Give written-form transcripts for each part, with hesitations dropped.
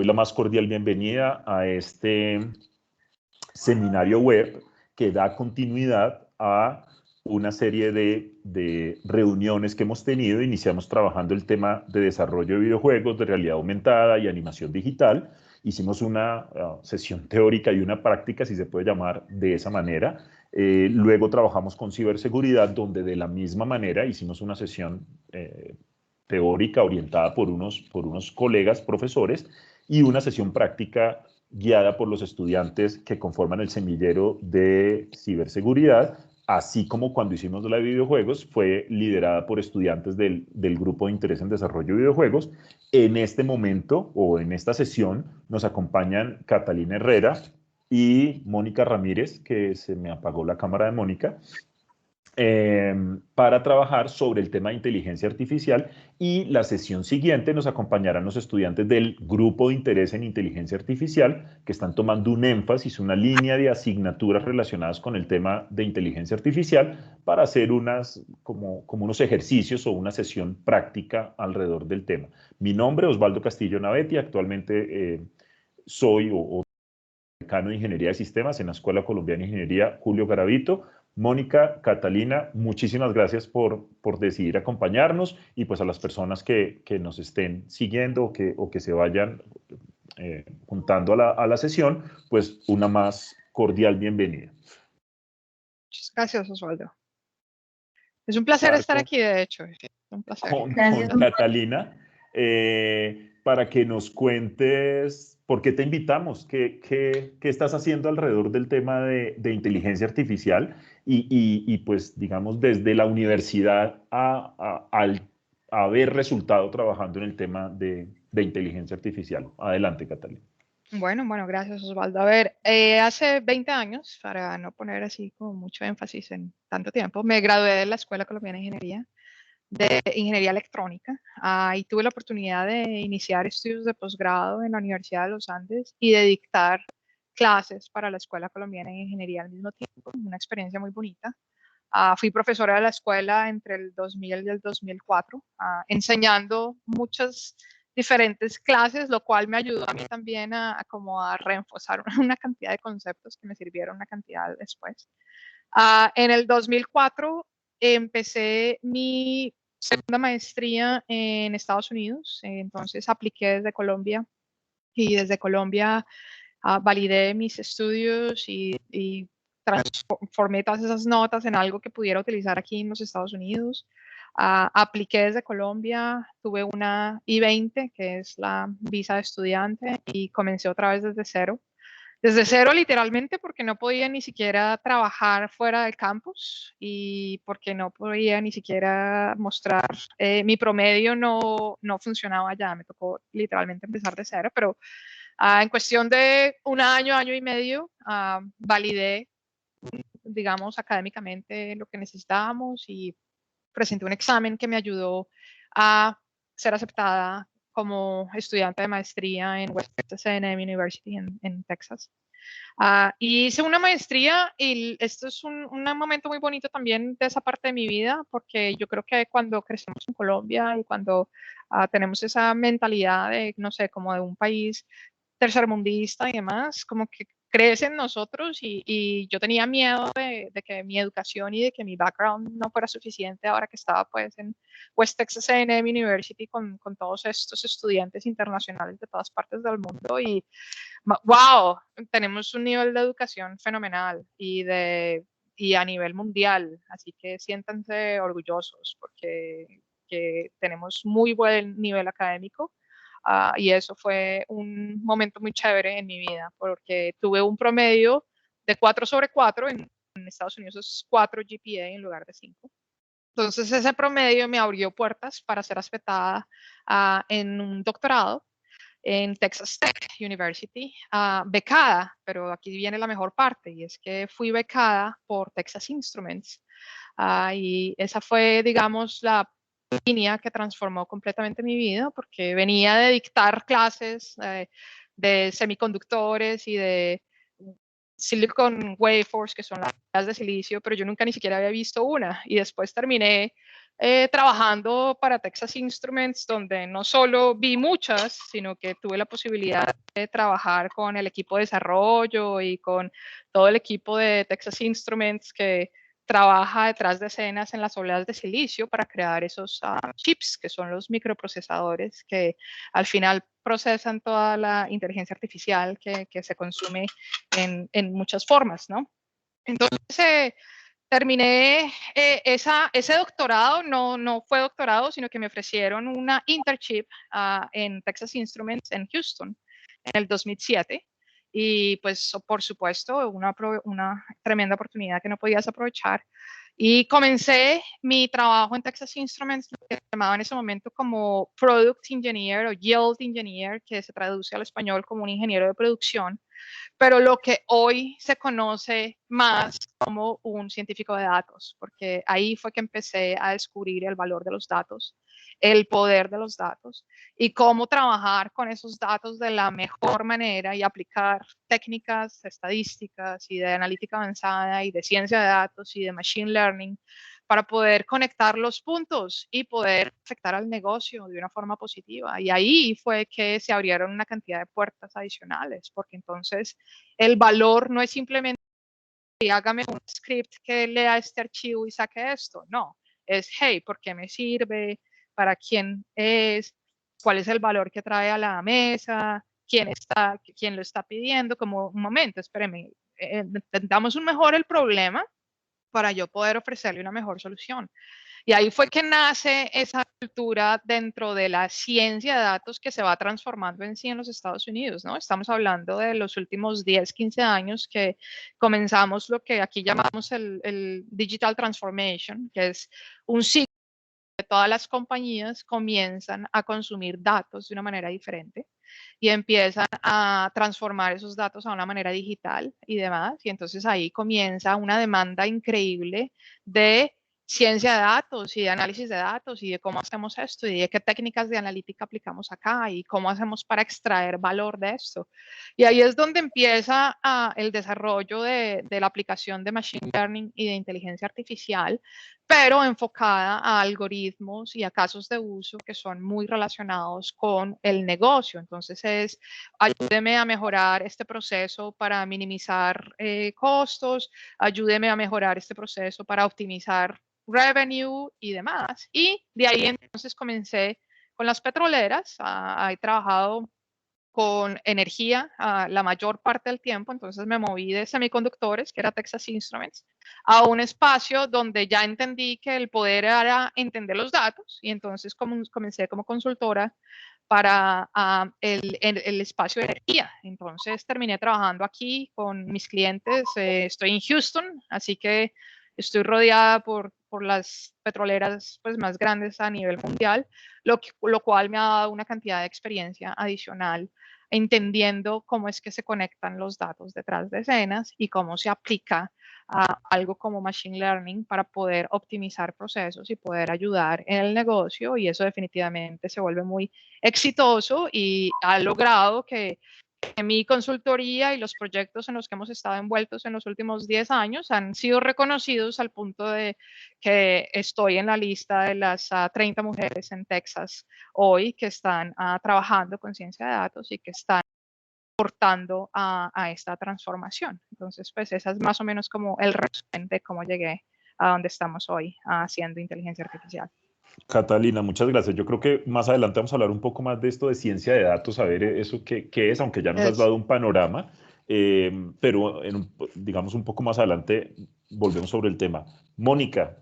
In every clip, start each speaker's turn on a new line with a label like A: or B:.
A: doy la más cordial bienvenida a este seminario web que da continuidad a una serie de reuniones que hemos tenido. Iniciamos trabajando el tema de desarrollo de videojuegos, de realidad aumentada y animación digital. Hicimos una sesión teórica y una práctica, si se puede llamar de esa manera. Luego trabajamos con ciberseguridad, donde de la misma manera hicimos una sesión teórica orientada por unos colegas profesores y una sesión práctica guiada por los estudiantes que conforman el semillero de ciberseguridad, así como cuando hicimos la de videojuegos, fue liderada por estudiantes del grupo de interés en desarrollo de videojuegos. En este momento, o en esta sesión, nos acompañan Catalina Herrera y Mónica Ramírez, que se me apagó la cámara de Mónica, para trabajar sobre el tema de inteligencia artificial, y la sesión siguiente nos acompañarán los estudiantes del grupo de interés en inteligencia artificial que están tomando un énfasis, una línea de asignaturas relacionadas con el tema de inteligencia artificial para hacer como unos ejercicios o una sesión práctica alrededor del tema. Mi nombre es Osvaldo Castillo Navetti, actualmente soy decano de Ingeniería de Sistemas en la Escuela Colombiana de Ingeniería Julio Garavito. Mónica, Catalina, muchísimas gracias por decidir acompañarnos, y pues a las personas que nos estén siguiendo o que se vayan juntando a la sesión, pues una más cordial bienvenida.
B: Muchas gracias, Osvaldo. Es un placer estar aquí, de hecho. Es un placer.
A: Con Catalina, para que nos cuentes por qué te invitamos, qué estás haciendo alrededor del tema de inteligencia artificial y pues digamos desde la universidad al haber resultado trabajando en el tema de inteligencia artificial. Adelante, Catalina.
B: Bueno, gracias, Osvaldo. A ver, hace 20 años, para no poner así como mucho énfasis en tanto tiempo, me gradué de la Escuela Colombiana de Ingeniería Electrónica, y tuve la oportunidad de iniciar estudios de posgrado en la Universidad de los Andes y de dictar clases para la Escuela Colombiana de Ingeniería al mismo tiempo, una experiencia muy bonita. Fui profesora de la escuela entre el 2000 y el 2004, enseñando muchas diferentes clases, lo cual me ayudó a mí también como a reenforzar una cantidad de conceptos que me sirvieron una cantidad después. En el 2004 empecé mi segunda maestría en Estados Unidos, entonces apliqué desde Colombia, y desde Colombia validé mis estudios y transformé todas esas notas en algo que pudiera utilizar aquí en los Estados Unidos. Apliqué desde Colombia, tuve una I-20, que es la visa de estudiante, y comencé otra vez desde cero. Desde cero literalmente, porque no podía ni siquiera trabajar fuera del campus y porque no podía ni siquiera mostrar, mi promedio no funcionaba ya, me tocó literalmente empezar de cero, pero en cuestión de un año y medio, validé, digamos, académicamente lo que necesitábamos y presenté un examen que me ayudó a ser aceptada como estudiante de maestría en West Texas A&M University en Texas. Y hice una maestría, y esto es un momento muy bonito también de esa parte de mi vida, porque yo creo que cuando crecemos en Colombia y cuando tenemos esa mentalidad de, no sé, como de un país tercermundista y demás, como que crece en nosotros, y yo tenía miedo de que mi educación y de que mi background no fuera suficiente ahora que estaba pues en West Texas A&M University con todos estos estudiantes internacionales de todas partes del mundo, y wow, tenemos un nivel de educación fenomenal y a nivel mundial, así que siéntanse orgullosos porque tenemos muy buen nivel académico. Y eso fue un momento muy chévere en mi vida, porque tuve un promedio de 4/4, en Estados Unidos es 4 GPA en lugar de 5. Entonces ese promedio me abrió puertas para ser aceptada en un doctorado en Texas Tech University, becada, pero aquí viene la mejor parte, y es que fui becada por Texas Instruments, y esa fue, digamos, la línea que transformó completamente mi vida, porque venía de dictar clases de semiconductores y de silicon wafers, que son las de silicio, pero yo nunca ni siquiera había visto una, y después terminé trabajando para Texas Instruments, donde no solo vi muchas, sino que tuve la posibilidad de trabajar con el equipo de desarrollo y con todo el equipo de Texas Instruments que trabaja detrás de escenas en las obleas de silicio para crear esos chips, que son los microprocesadores que al final procesan toda la inteligencia artificial que se consume en muchas formas, ¿no? Entonces, terminé ese doctorado, no fue doctorado, sino que me ofrecieron una internship en Texas Instruments en Houston en el 2007. Y pues, por supuesto, una tremenda oportunidad que no podías aprovechar. Y comencé mi trabajo en Texas Instruments, lo que se llamaba en ese momento como Product Engineer o Yield Engineer, que se traduce al español como un ingeniero de producción, pero lo que hoy se conoce más como un científico de datos, porque ahí fue que empecé a descubrir el valor de los datos, el poder de los datos y cómo trabajar con esos datos de la mejor manera y aplicar técnicas estadísticas y de analítica avanzada y de ciencia de datos y de machine learning para poder conectar los puntos y poder afectar al negocio de una forma positiva. Y ahí fue que se abrieron una cantidad de puertas adicionales, porque entonces el valor no es simplemente hágame un script que lea este archivo y saque esto. No, es, hey, ¿por qué me sirve? ¿Para quién es? ¿Cuál es el valor que trae a la mesa? ¿Quién lo está pidiendo? Como un momento, espéreme, intentamos un mejor el problema para yo poder ofrecerle una mejor solución. Y ahí fue que nace esa cultura dentro de la ciencia de datos que se va transformando en sí en los Estados Unidos, ¿no? Estamos hablando de los últimos 10, 15 años que comenzamos lo que aquí llamamos el Digital Transformation, que es un ciclo de todas las compañías comienzan a consumir datos de una manera diferente y empiezan a transformar esos datos a una manera digital y demás. Y entonces ahí comienza una demanda increíble de ciencia de datos y de análisis de datos y de cómo hacemos esto y de qué técnicas de analítica aplicamos acá y cómo hacemos para extraer valor de esto. Y ahí es donde empieza el desarrollo de la aplicación de Machine Learning y de inteligencia artificial, pero enfocada a algoritmos y a casos de uso que son muy relacionados con el negocio. Entonces es, ayúdeme a mejorar este proceso para minimizar costos, ayúdeme a mejorar este proceso para optimizar revenue y demás. Y de ahí entonces comencé con las petroleras, he trabajado con energía la mayor parte del tiempo, entonces me moví de semiconductores, que era Texas Instruments, a un espacio donde ya entendí que el poder era entender los datos y entonces comencé como consultora para el espacio de energía. Entonces terminé trabajando aquí con mis clientes, estoy en Houston, así que estoy rodeada por las petroleras pues, más grandes a nivel mundial, lo cual me ha dado una cantidad de experiencia adicional entendiendo cómo es que se conectan los datos detrás de escenas y cómo se aplica a algo como Machine Learning para poder optimizar procesos y poder ayudar en el negocio, y eso definitivamente se vuelve muy exitoso y ha logrado que mi consultoría y los proyectos en los que hemos estado envueltos en los últimos 10 años han sido reconocidos al punto de que estoy en la lista de las 30 mujeres en Texas hoy que están trabajando con ciencia de datos y que están aportando a esta transformación. Entonces, pues esa es más o menos como el resumen de cómo llegué a donde estamos hoy haciendo inteligencia artificial.
A: Catalina, muchas gracias. Yo creo que más adelante vamos a hablar un poco más de esto de ciencia de datos, a ver eso qué es, aunque ya nos has dado un panorama, pero digamos un poco más adelante volvemos sobre el tema. Mónica,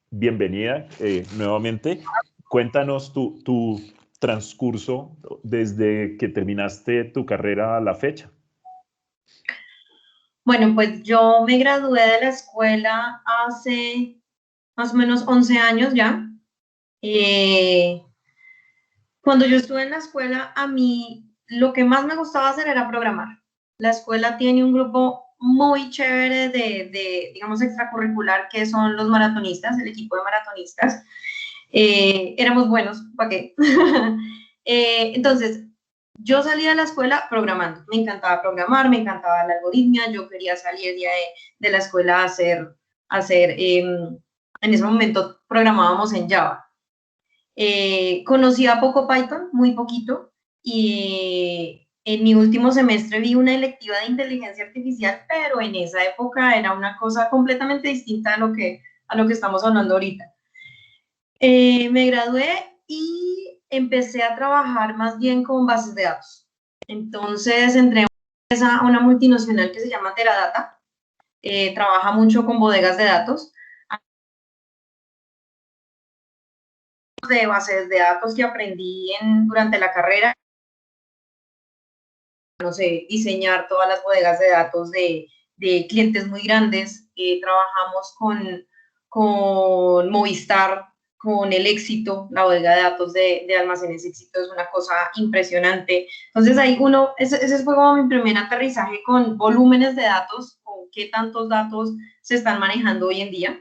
A: bienvenida nuevamente. Cuéntanos tu transcurso desde que terminaste tu carrera a la fecha.
C: Bueno, pues yo me gradué de la escuela hace más o menos 11 años ya. Cuando yo estuve en la escuela, a mí lo que más me gustaba hacer era programar. La escuela tiene un grupo muy chévere digamos, extracurricular, que son los maratonistas, el equipo de maratonistas. Éramos buenos, ¿para qué? Entonces, yo salía de la escuela programando. Me encantaba programar, me encantaba la algoritmia. Yo quería salir de la escuela a hacer en ese momento programábamos en Java. Conocía poco Python, muy poquito, y en mi último semestre vi una electiva de inteligencia artificial, pero en esa época era una cosa completamente distinta a lo que estamos hablando ahorita. Me gradué y empecé a trabajar más bien con bases de datos. Entonces entré a una multinacional que se llama Teradata, trabaja mucho con bodegas de datos, de bases de datos que aprendí durante la carrera, no sé, diseñar todas las bodegas de datos de clientes muy grandes. Trabajamos con Movistar, con el Éxito, la bodega de datos de almacenes Éxito es una cosa impresionante. Entonces ahí ese fue como mi primer aterrizaje con volúmenes de datos, con qué tantos datos se están manejando hoy en día.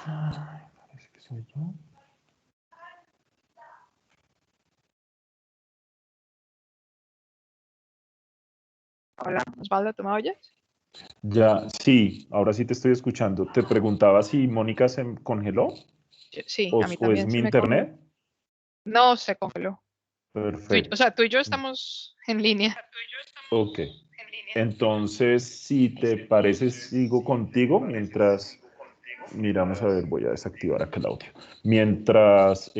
A: Parece que soy yo.
B: Hola, Osvaldo, ¿tú me oyes?
A: Ya, sí, ahora sí te estoy escuchando. Te preguntaba si Mónica se congeló
B: Sí, a mí
A: o es
B: también
A: mi
B: se me congeló.
A: internet.
B: No, se congeló. O sea,
A: Perfecto.
B: tú y yo estamos en línea.
A: Ok. Entonces, si te parece, sigo contigo mientras miramos, a ver, voy a desactivar aquel audio. Mientras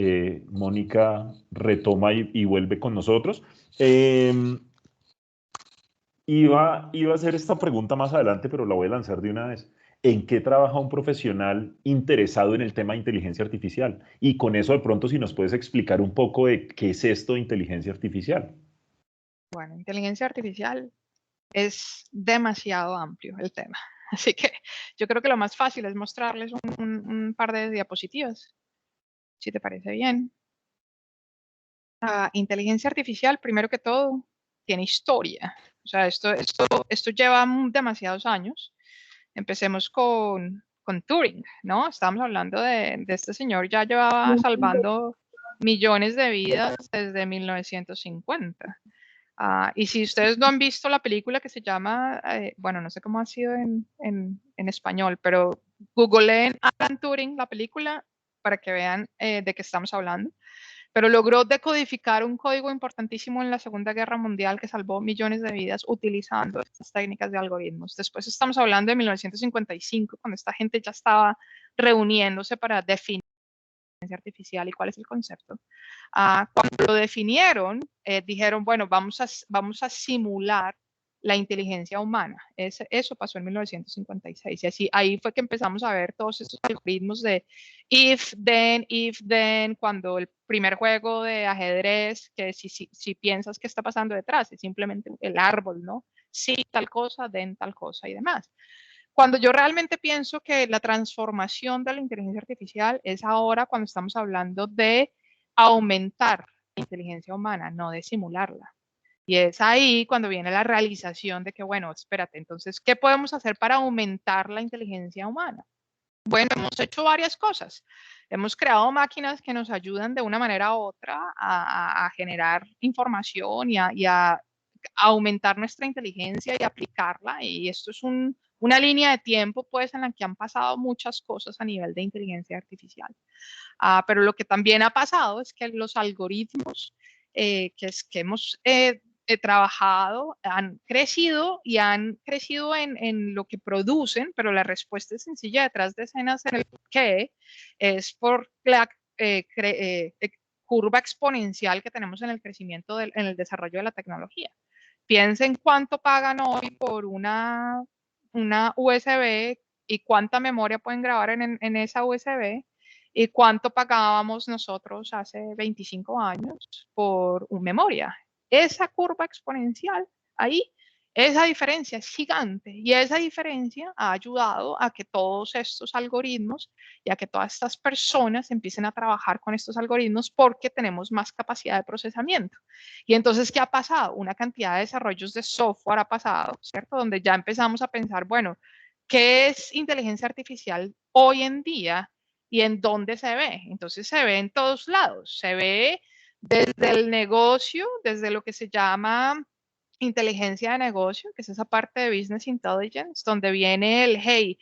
A: Mónica retoma y vuelve con nosotros. Iba a hacer esta pregunta más adelante, pero la voy a lanzar de una vez. ¿En qué trabaja un profesional interesado en el tema de inteligencia artificial? Y con eso de pronto si nos puedes explicar un poco de qué es esto de inteligencia artificial.
B: Bueno, inteligencia artificial es demasiado amplio el tema. Así que yo creo que lo más fácil es mostrarles un par de diapositivas, si te parece bien. Inteligencia artificial, primero que todo, tiene historia. O sea, esto lleva demasiados años. Empecemos con Turing, ¿no? Estamos hablando de este señor, ya llevaba salvando millones de vidas desde 1950. Y si ustedes no han visto la película que se llama, bueno, no sé cómo ha sido en español, pero googleen Alan Turing, la película, para que vean de qué estamos hablando. Pero logró decodificar un código importantísimo en la Segunda Guerra Mundial que salvó millones de vidas utilizando estas técnicas de algoritmos. Después estamos hablando de 1955, cuando esta gente ya estaba reuniéndose para definir artificial y cuál es el concepto. Cuando lo definieron, dijeron, bueno, vamos a simular la inteligencia humana. Eso pasó en 1956 y así ahí fue que empezamos a ver todos estos algoritmos de if, then, cuando el primer juego de ajedrez, que si piensas qué está pasando detrás, es simplemente el árbol, ¿no? Sí, tal cosa, then tal cosa y demás. Cuando yo realmente pienso que la transformación de la inteligencia artificial es ahora cuando estamos hablando de aumentar la inteligencia humana, no de simularla. Y es ahí cuando viene la realización de que, bueno, espérate, entonces, ¿qué podemos hacer para aumentar la inteligencia humana? Bueno, hemos hecho varias cosas. Hemos creado máquinas que nos ayudan de una manera u otra a generar información y a aumentar nuestra inteligencia y aplicarla. Y esto es una línea de tiempo, pues, en la que han pasado muchas cosas a nivel de inteligencia artificial. Pero lo que también ha pasado es que los algoritmos que hemos trabajado han crecido y han crecido en lo que producen, pero la respuesta es sencilla detrás de escenas en el que es por la curva exponencial que tenemos en el crecimiento, en el desarrollo de la tecnología. Piensen cuánto pagan hoy por una USB y cuánta memoria pueden grabar en esa USB y cuánto pagábamos nosotros hace 25 años por una memoria. esa curva exponencial ahí, esa diferencia es gigante y esa diferencia ha ayudado a que todos estos algoritmos y a que todas estas personas empiecen a trabajar con estos algoritmos porque tenemos más capacidad de procesamiento. Y entonces, ¿qué ha pasado? Una cantidad de desarrollos de software ha pasado, ¿cierto? Donde ya empezamos a pensar, bueno, ¿qué es inteligencia artificial hoy en día y en dónde se ve? Entonces se ve en todos lados, se ve desde el negocio, desde lo que se llama inteligencia de negocio, que es esa parte de business intelligence, donde viene el, hey,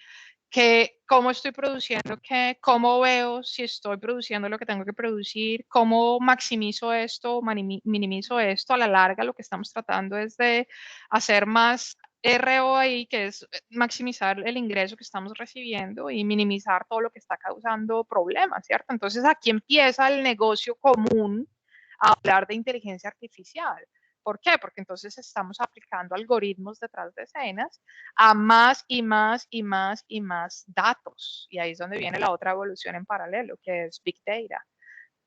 B: que cómo estoy produciendo, que cómo veo si estoy produciendo lo que tengo que producir, cómo maximizo esto, minimizo esto. A la larga, lo que estamos tratando es de hacer más ROI, que es maximizar el ingreso que estamos recibiendo y minimizar todo lo que está causando problemas, ¿cierto? Entonces aquí empieza el negocio común a hablar de inteligencia artificial. ¿Por qué? Porque entonces estamos aplicando algoritmos detrás de escenas a más y más y más y más datos. Y ahí es donde viene la otra evolución en paralelo, que es Big Data.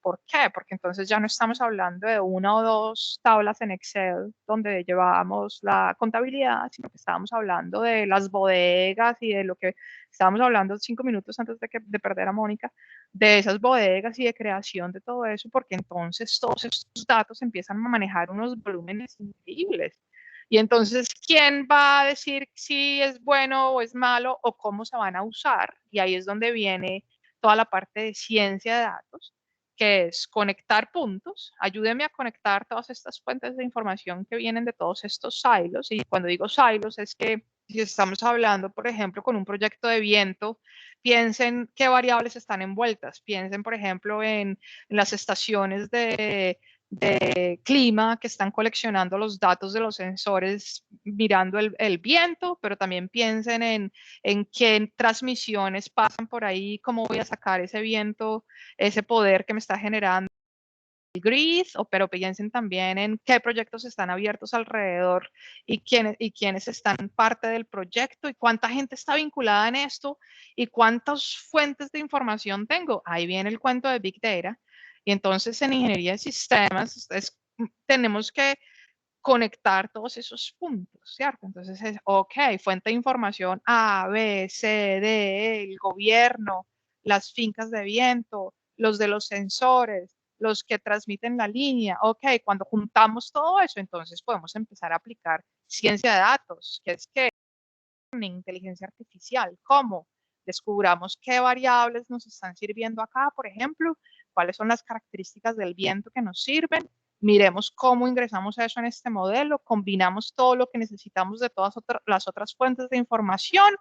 B: ¿Por qué? Porque entonces ya no estamos hablando de una o dos tablas en Excel donde llevábamos la contabilidad, sino que estábamos hablando de las bodegas y de lo que estábamos hablando 5 minutos antes de perder a Mónica, de esas bodegas y de creación de todo eso, porque entonces todos estos datos empiezan a manejar unos volúmenes increíbles. Y entonces, ¿quién va a decir si es bueno o es malo o cómo se van a usar? Y ahí es donde viene toda la parte de ciencia de datos, que es conectar puntos. Ayúdeme a conectar todas estas fuentes de información que vienen de todos estos silos. Y cuando digo silos es que si estamos hablando, por ejemplo, con un proyecto de viento, piensen qué variables están envueltas. Piensen, por ejemplo, en las estaciones de clima que están coleccionando los datos de los sensores mirando el viento, pero también piensen en qué transmisiones pasan por ahí, cómo voy a sacar ese viento, ese poder que me está generando el grid, pero piensen también en qué proyectos están abiertos alrededor y quiénes están parte del proyecto y cuánta gente está vinculada en esto y cuántas fuentes de información tengo. Ahí viene el cuento de Big Data. Y entonces en ingeniería de sistemas tenemos que conectar todos esos puntos, ¿cierto? Entonces es, ok, fuente de información A, B, C, D, el gobierno, las fincas de viento, los de los sensores, los que transmiten la línea. Ok, cuando juntamos todo eso, entonces podemos empezar a aplicar ciencia de datos, que es que inteligencia artificial, ¿cómo? Descubramos qué variables nos están sirviendo acá, por ejemplo, cuáles son las características del viento que nos sirven, miremos cómo ingresamos eso en este modelo, combinamos todo lo que necesitamos de todas las otras fuentes de información,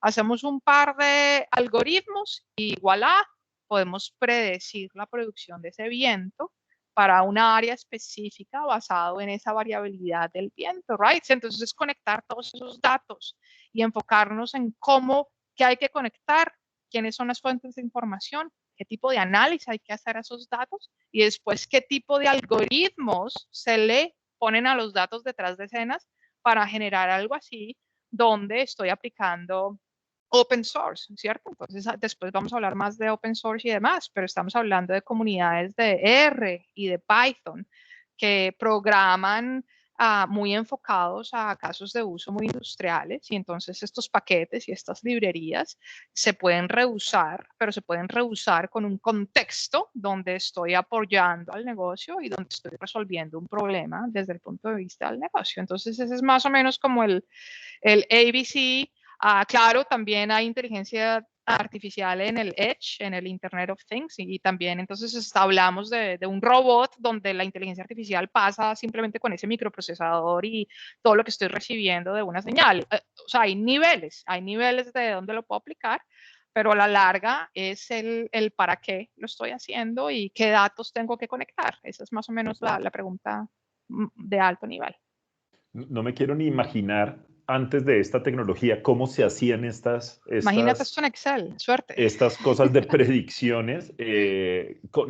B: hacemos un par de algoritmos y voilà, podemos predecir la producción de ese viento para una área específica basado en esa variabilidad del viento, right? Entonces es conectar todos esos datos y enfocarnos en cómo, qué hay que conectar, quiénes son las fuentes de información, qué tipo de análisis hay que hacer a esos datos y después qué tipo de algoritmos se le ponen a los datos detrás de escenas para generar algo así donde estoy aplicando open source, ¿cierto? Entonces después vamos a hablar más de open source y demás, pero estamos hablando de comunidades de R y de Python que programan muy enfocados a casos de uso muy industriales y entonces estos paquetes y estas librerías se pueden reusar, pero se pueden reusar con un contexto donde estoy apoyando al negocio y donde estoy resolviendo un problema desde el punto de vista del negocio. Entonces ese es más o menos como el ABC. Claro, también hay inteligencia artificial en el Edge, en el Internet of Things, y también entonces hablamos de un robot donde la inteligencia artificial pasa simplemente con ese microprocesador y todo lo que estoy recibiendo de una señal. O sea, hay niveles de dónde lo puedo aplicar, pero a la larga es el para qué lo estoy haciendo y qué datos tengo que conectar. Esa es más o menos la pregunta de alto nivel.
A: No me quiero ni imaginar antes de esta tecnología cómo se hacían
B: Imagínate esto en Excel, suerte.
A: estas cosas de predicciones,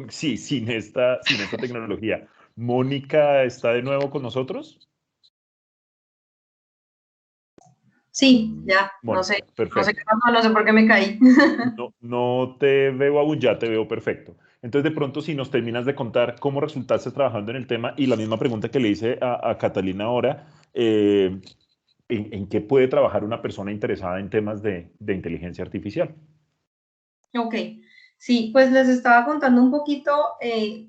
A: sí, sin esta tecnología. ¿Mónica está de nuevo con nosotros?
C: Sí, ya,
A: Mónica,
C: no sé
A: perfecto.
C: qué pasó, no sé por qué me caí.
A: No te veo aún, ya te veo perfecto. Entonces, de pronto, si nos terminas de contar cómo resultaste trabajando en el tema, y la misma pregunta que le hice a Catalina ahora, ¿en qué puede trabajar una persona interesada en temas de inteligencia artificial?
C: Ok, sí, pues les estaba contando un poquito que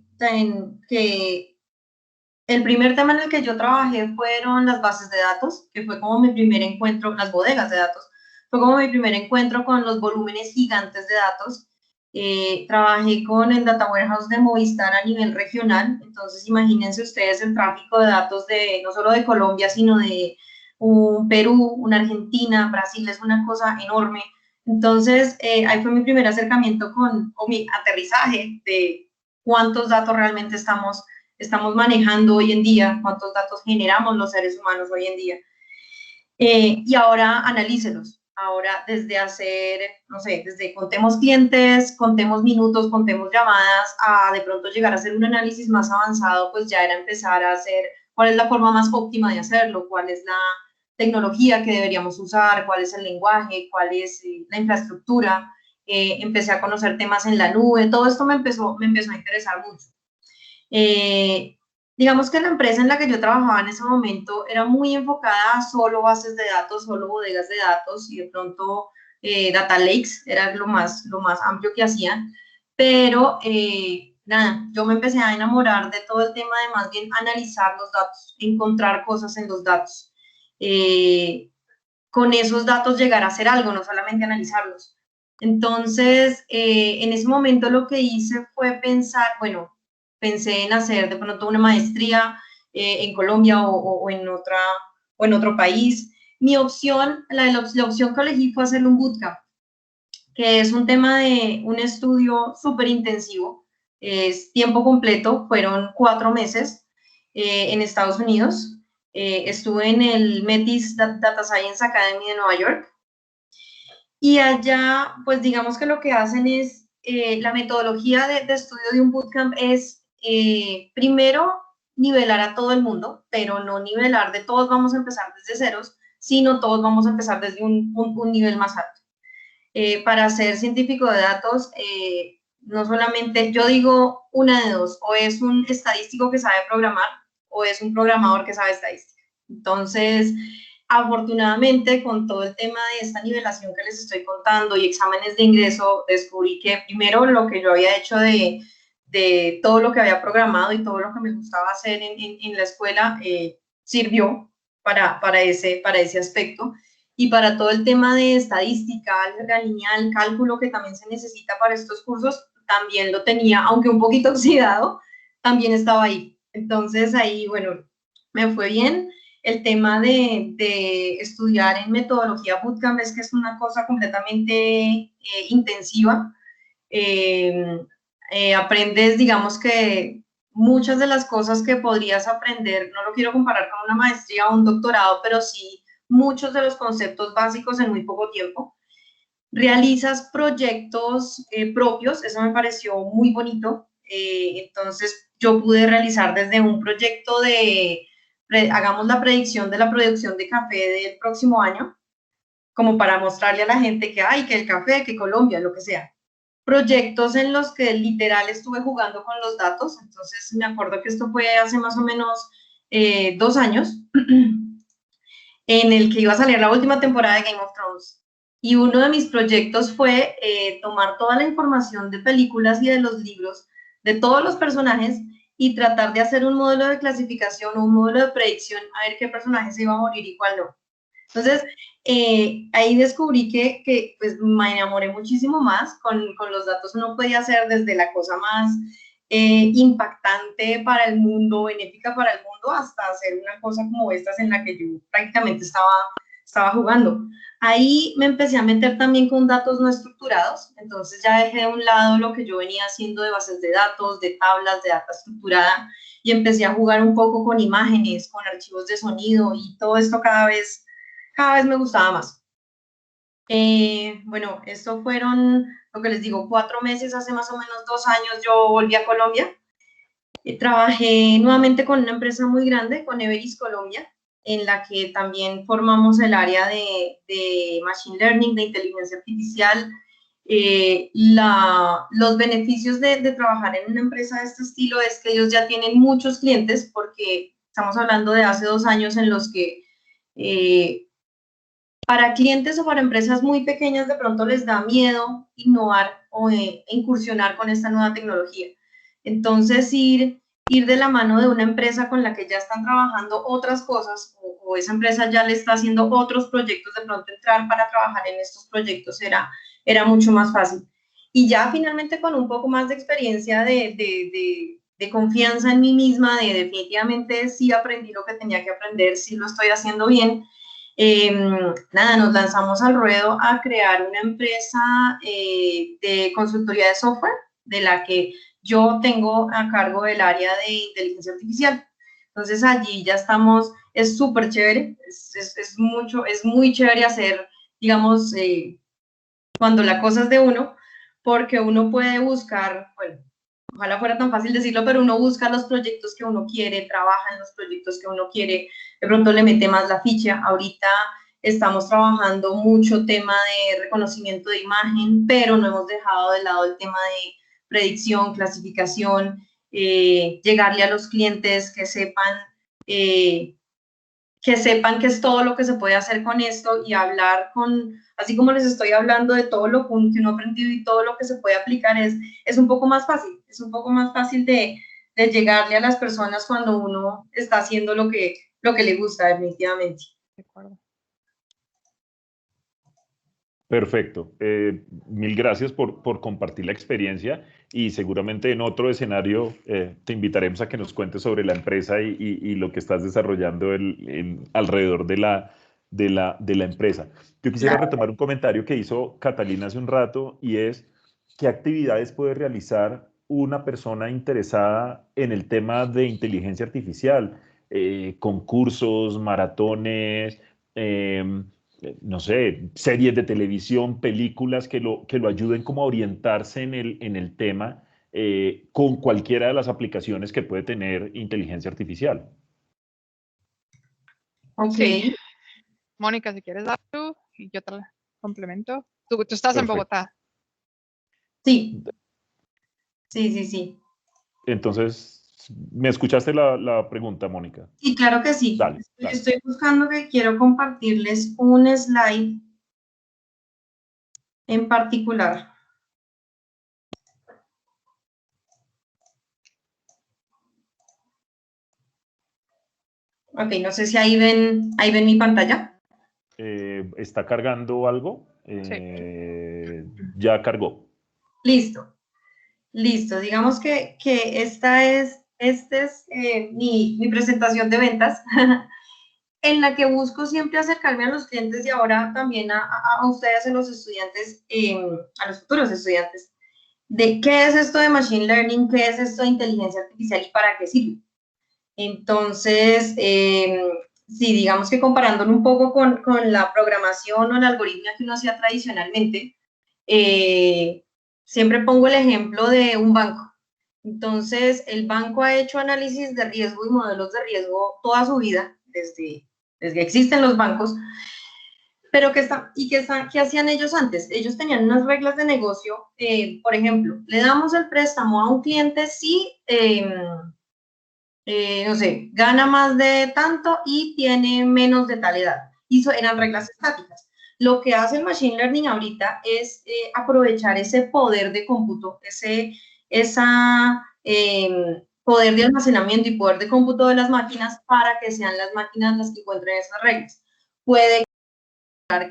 C: el primer tema en el que yo trabajé fueron las bases de datos, que fue como mi primer encuentro, las bodegas de datos, fue como mi primer encuentro con los volúmenes gigantes de datos. Trabajé con el Data Warehouse de Movistar a nivel regional, entonces imagínense ustedes el tráfico de datos de no solo de Colombia, sino de un Perú, una Argentina, Brasil, es una cosa enorme. Entonces, ahí fue mi primer acercamiento o mi aterrizaje de cuántos datos realmente estamos manejando hoy en día, cuántos datos generamos los seres humanos hoy en día. Y ahora analícelos. Ahora, desde hacer, no sé, desde contemos clientes, contemos minutos, contemos llamadas, a de pronto llegar a hacer un análisis más avanzado, pues ya era empezar a hacer cuál es la forma más óptima de hacerlo, cuál es la tecnología que deberíamos usar, cuál es el lenguaje, cuál es la infraestructura. Empecé a conocer temas en la nube, todo esto me empezó a interesar mucho. Digamos que la empresa en la que yo trabajaba en ese momento era muy enfocada a solo bases de datos, solo bodegas de datos y de pronto data lakes era lo más amplio que hacían, pero nada, yo me empecé a enamorar de todo el tema de más bien analizar los datos, encontrar cosas en los datos, con esos datos llegar a hacer algo, no solamente analizarlos. Entonces, en ese momento lo que hice fue pensar, bueno, pensé en hacer de pronto una maestría en Colombia o en otro país. Mi opción, la opción que elegí fue hacer un bootcamp, que es un tema de un estudio súper intensivo, es tiempo completo, fueron 4 meses en Estados Unidos. Estuve en el Metis Data Science Academy de Nueva York, y allá, pues digamos que lo que hacen es, la metodología de estudio de un bootcamp es, primero, nivelar a todo el mundo, pero no nivelar de todos vamos a empezar desde ceros, sino todos vamos a empezar desde un nivel más alto. Para ser científico de datos, no solamente, yo digo una de dos, o es un estadístico que sabe programar, o es un programador que sabe estadística. Entonces, afortunadamente, con todo el tema de esta nivelación que les estoy contando y exámenes de ingreso, descubrí que primero lo que yo había hecho de todo lo que había programado y todo lo que me gustaba hacer en la escuela sirvió para ese aspecto. Y para todo el tema de estadística, álgebra lineal, cálculo que también se necesita para estos cursos, también lo tenía, aunque un poquito oxidado, también estaba ahí. Entonces ahí, bueno, me fue bien. El tema de estudiar en metodología bootcamp es que es una cosa completamente intensiva. Aprendes, digamos que muchas de las cosas que podrías aprender, no lo quiero comparar con una maestría o un doctorado, pero sí muchos de los conceptos básicos en muy poco tiempo. Realizas proyectos propios, eso me pareció muy bonito. Entonces yo pude realizar desde un proyecto de, hagamos la predicción de la producción de café del próximo año, como para mostrarle a la gente que hay, que el café, que Colombia, lo que sea. Proyectos en los que literal estuve jugando con los datos, entonces me acuerdo que esto fue hace más o menos 2 años, en el que iba a salir la última temporada de Game of Thrones. Y uno de mis proyectos fue tomar toda la información de películas y de los libros, de todos los personajes, y tratar de hacer un modelo de clasificación o un modelo de predicción, a ver qué personaje se iba a morir y cuál no. Entonces, ahí descubrí que pues, me enamoré muchísimo más con los datos. Uno podía hacer desde la cosa más impactante para el mundo, benéfica para el mundo, hasta hacer una cosa como estas en la que yo prácticamente estaba jugando. Ahí me empecé a meter también con datos no estructurados, entonces ya dejé de un lado lo que yo venía haciendo de bases de datos, de tablas, de data estructurada, y empecé a jugar un poco con imágenes, con archivos de sonido, y todo esto cada vez me gustaba más. Bueno, esto fueron, lo que les digo, 4 meses, hace más o menos 2 años yo volví a Colombia. Trabajé nuevamente con una empresa muy grande, con Everis Colombia, en la que también formamos el área de Machine Learning, de inteligencia artificial. Los beneficios de trabajar en una empresa de este estilo es que ellos ya tienen muchos clientes, porque estamos hablando de hace 2 años en los que para clientes o para empresas muy pequeñas de pronto les da miedo innovar o incursionar con esta nueva tecnología. Entonces, ir de la mano de una empresa con la que ya están trabajando otras cosas, o esa empresa ya le está haciendo otros proyectos, de pronto entrar para trabajar en estos proyectos era mucho más fácil. Y ya finalmente con un poco más de experiencia, de confianza en mí misma, de definitivamente sí aprendí lo que tenía que aprender, sí lo estoy haciendo bien, nada, nos lanzamos al ruedo a crear una empresa de consultoría de software, de la que yo tengo a cargo del área de inteligencia artificial. Entonces allí ya estamos, es súper chévere, es muy chévere hacer, digamos, cuando la cosa es de uno, porque uno puede buscar, bueno, ojalá fuera tan fácil decirlo, pero uno busca los proyectos que uno quiere, trabaja en los proyectos que uno quiere, de pronto le mete más la ficha. Ahorita estamos trabajando mucho tema de reconocimiento de imagen, pero no hemos dejado de lado el tema de predicción, clasificación, llegarle a los clientes que sepan que es todo lo que se puede hacer con esto, y hablar así como les estoy hablando de todo lo que uno ha aprendido y todo lo que se puede aplicar, es un poco más fácil de llegarle a las personas cuando uno está haciendo lo que le gusta, definitivamente.
B: De acuerdo.
A: Perfecto. Mil gracias por compartir la experiencia, y seguramente en otro escenario te invitaremos a que nos cuentes sobre la empresa y lo que estás desarrollando alrededor de la empresa. Yo quisiera retomar un comentario que hizo Catalina hace un rato, y es: ¿qué actividades puede realizar una persona interesada en el tema de inteligencia artificial? Concursos, maratones, no sé, series de televisión, películas que lo ayuden como a orientarse en el tema, con cualquiera de las aplicaciones que puede tener inteligencia artificial.
C: Ok.
B: Sí. Mónica, si quieres dar tú y yo te la complemento. Tú estás
A: Perfecto.
B: en Bogotá.
C: Sí. Sí.
A: Entonces, ¿me escuchaste la pregunta, Mónica?
C: Sí, claro que sí.
A: Dale.
C: Estoy buscando, que quiero compartirles un slide en particular. Ok, no sé si ahí ven mi pantalla.
A: ¿Está cargando algo?
B: Sí.
A: Ya cargó.
C: Listo. Digamos que este es mi presentación de ventas, en la que busco siempre acercarme a los clientes, y ahora también a ustedes, a los estudiantes, a los futuros estudiantes, de qué es esto de Machine Learning, qué es esto de inteligencia artificial y para qué sirve. Entonces, sí, digamos que comparándolo un poco con la programación o el algoritmo que uno hacía tradicionalmente, siempre pongo el ejemplo de un banco. Entonces, el banco ha hecho análisis de riesgo y modelos de riesgo toda su vida, desde que existen los bancos. Pero ¿qué hacían ellos antes? Ellos tenían unas reglas de negocio. Por ejemplo, le damos el préstamo a un cliente si, no sé, gana más de tanto y tiene menos de tal edad. Y eso eran reglas estáticas. Lo que hace el Machine Learning ahorita es aprovechar ese poder de cómputo, poder de almacenamiento y poder de cómputo de las máquinas, para que sean las máquinas las que encuentren esas reglas. Puede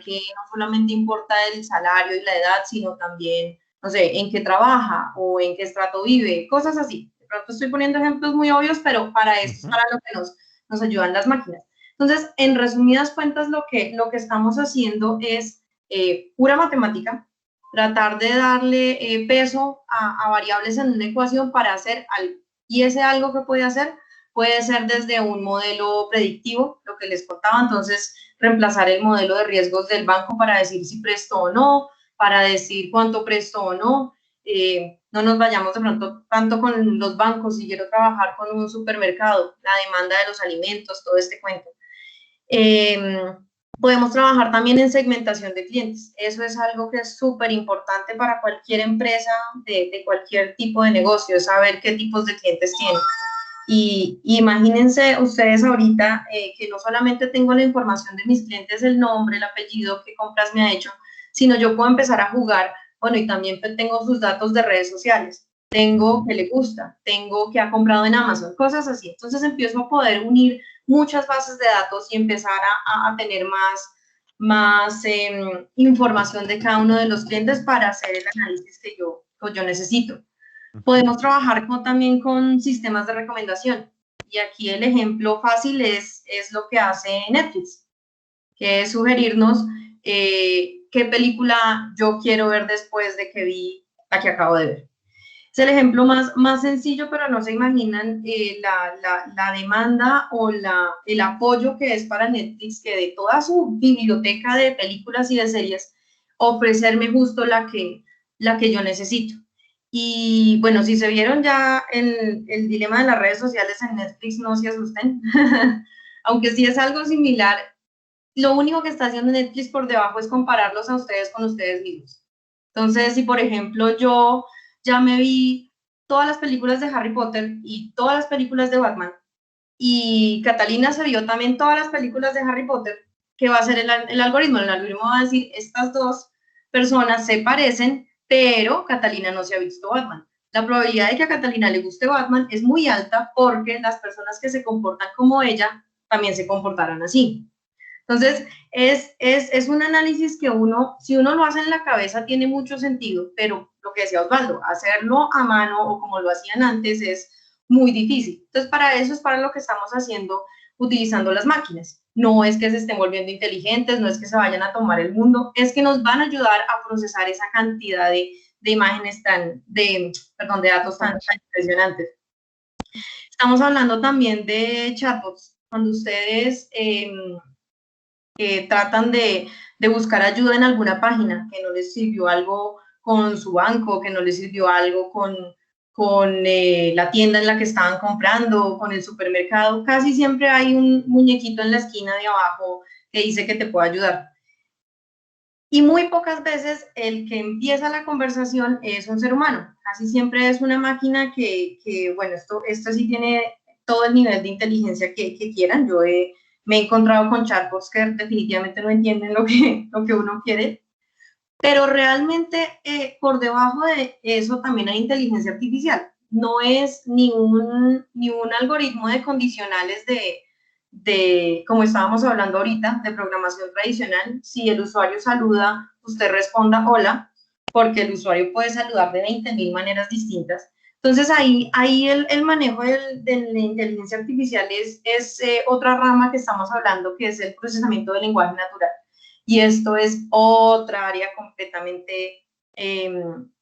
C: que no solamente importa el salario y la edad, sino también, no sé, en qué trabaja o en qué estrato vive, cosas así. De pronto estoy poniendo ejemplos muy obvios, pero para eso es para lo que nos ayudan las máquinas. Entonces, en resumidas cuentas, lo que estamos haciendo es pura matemática, tratar de darle peso a variables en una ecuación para hacer algo. Y ese algo que puede hacer puede ser desde un modelo predictivo, lo que les contaba. Entonces, reemplazar el modelo de riesgos del banco para decir si prestó o no, para decir cuánto prestó o no. No nos vayamos de pronto tanto con los bancos. Si quiero trabajar con un supermercado, la demanda de los alimentos, todo este cuento. Podemos trabajar también en segmentación de clientes. Eso es algo que es súper importante para cualquier empresa de cualquier tipo de negocio, saber qué tipos de clientes tienen. Y imagínense ustedes ahorita que no solamente tengo la información de mis clientes, el nombre, el apellido, qué compras me ha hecho, sino yo puedo empezar a jugar, bueno, y también tengo sus datos de redes sociales, tengo que le gusta, tengo que ha comprado en Amazon, cosas así. Entonces empiezo a poder unir muchas bases de datos y empezar a tener más información de cada uno de los clientes para hacer el análisis que yo necesito. Podemos trabajar también con sistemas de recomendación. Y aquí el ejemplo fácil es lo que hace Netflix, que es sugerirnos qué película yo quiero ver después de que vi la que acabo de ver. Es el ejemplo más sencillo, pero no se imaginan la demanda o el apoyo que es para Netflix, que de toda su biblioteca de películas y de series, ofrecerme justo la que yo necesito. Y bueno, si se vieron ya el dilema de las redes sociales en Netflix, no se asusten, aunque sí es algo similar, lo único que está haciendo Netflix por debajo es compararlos a ustedes con ustedes mismos. Entonces, si por ejemplo yo ya me vi todas las películas de Harry Potter y todas las películas de Batman, y Catalina se vio también todas las películas de Harry Potter, ¿qué va a hacer el algoritmo? El algoritmo va a decir, estas dos personas se parecen, pero Catalina no se ha visto Batman. La probabilidad de que a Catalina le guste Batman es muy alta porque las personas que se comportan como ella también se comportarán así. Entonces, es un análisis que uno, si uno lo hace en la cabeza, tiene mucho sentido, pero lo que decía Osvaldo, hacerlo a mano o como lo hacían antes es muy difícil. Entonces, para eso es para lo que estamos haciendo, utilizando las máquinas. No es que se estén volviendo inteligentes, no es que se vayan a tomar el mundo, es que nos van a ayudar a procesar esa cantidad de imágenes de datos tan impresionantes. Estamos hablando también de chatbots. Cuando ustedes tratan de buscar ayuda en alguna página, que no les sirvió algo con su banco, que no les sirvió algo con la tienda en la que estaban comprando, con el supermercado, casi siempre hay un muñequito en la esquina de abajo que dice que te puede ayudar. Y muy pocas veces el que empieza la conversación es un ser humano, casi siempre es una máquina que bueno, esto sí tiene todo el nivel de inteligencia que quieran. Yo me he encontrado con chatbots que definitivamente no entienden lo que uno quiere, pero realmente por debajo de eso también hay inteligencia artificial. No es ni un algoritmo de condicionales como estábamos hablando ahorita, de programación tradicional. Si el usuario saluda, usted responda hola, porque el usuario puede saludar de 20.000 maneras distintas. Entonces ahí el manejo de la inteligencia artificial es otra rama que estamos hablando, que es el procesamiento del lenguaje natural. Y esto es otra área completamente